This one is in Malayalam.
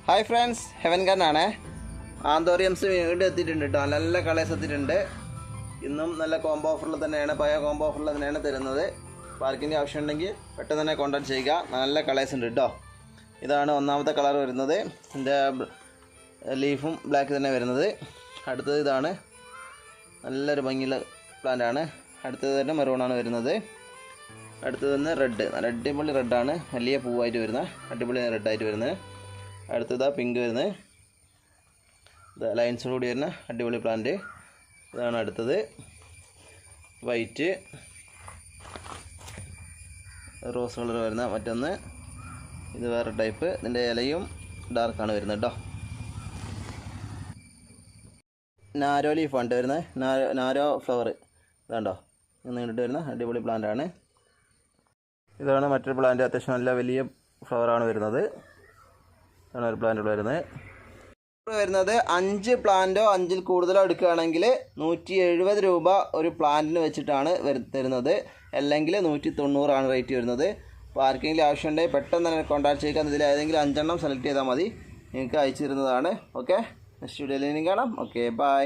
ഹായ് ഫ്രണ്ട്സ്, ഹെവൻ ഗാർഡനാണ്. ആന്തോറിയംസ് വീണ്ടും എത്തിയിട്ടുണ്ട് കേട്ടോ. നല്ല കളേഴ്സ് എത്തിയിട്ടുണ്ട്. ഇന്നും നല്ല കോംബോ ഓഫറിൽ തന്നെയാണ്, പഴയ കോംബോ ഓഫറിൽ തന്നെയാണ് തരുന്നത്. പാർക്കിൻ്റെ ആവശ്യം ഉണ്ടെങ്കിൽ പെട്ടെന്ന് തന്നെ കോൺടാക്ട് ചെയ്യുക. നല്ല കളേഴ്സ് ഉണ്ട് കേട്ടോ. ഇതാണ് ഒന്നാമത്തെ കളർ വരുന്നത്. ഇതിൻ്റെ ലീഫും ബ്ലാക്ക് തന്നെ വരുന്നത്. അടുത്തത് ഇതാണ്, നല്ലൊരു ഭംഗിയുള്ള പ്ലാന്റാണ്. അടുത്തത് തന്നെ മെറൂണാണ് വരുന്നത്. അടുത്തത് തന്നെ റെഡ്, നല്ല അടിപൊളി റെഡാണ്, വലിയ പൂവായിട്ട് വരുന്ന അടിപൊളി റെഡായിട്ട് വരുന്നത്. അടുത്തതാ പിങ്ക് വരുന്നത്, ലൈൻസോടുകൂടി വരുന്ന അടിപൊളി പ്ലാന്റ്. ഇതാണ് അടുത്തത് വൈറ്റ് റോസ് കളർ വരുന്ന മറ്റൊന്ന്. ഇത് വേറെ ടൈപ്പ്, ഇതിൻ്റെ ഇലയും ഡാർക്കാണ് വരുന്നത് കേട്ടോ. നാരോ ലീഫാണ് വരുന്നത്, നാരോ ഫ്ലവർ. ഇതാണ്ടോ നീണ്ടിട്ട് വരുന്ന അടിപൊളി പ്ലാന്റാണ്. ഇതാണ് മറ്റൊരു പ്ലാന്റ്, അത്യാവശ്യം നല്ല വലിയ ഫ്ലവറാണ് വരുന്നത്. ഇതാണ് ഒരു പ്ലാന്റ് വരുന്നത്. 5 പ്ലാന്റോ 5ൽ കൂടുതലോ എടുക്കുകയാണെങ്കിൽ 170 രൂപ ഒരു പ്ലാന്റിന് വെച്ചിട്ടാണ് തരുന്നത്. അല്ലെങ്കിൽ 190 റേറ്റ് വരുന്നത്. അപ്പോൾ ആർക്കെങ്കിലും ആവശ്യമുണ്ടെങ്കിൽ പെട്ടെന്ന് തന്നെ കോൺടാക്ട് ചെയ്യുക. ഇതിൽ ഏതെങ്കിലും 5 എണ്ണം സെലക്ട് ചെയ്താൽ മതി, നിങ്ങൾക്ക് അയച്ചു തരുന്നതാണ്. ഓക്കെ, നെക്സ്റ്റ് വീഡിയോയിൽ ഇനി കാണാം. Okay, by.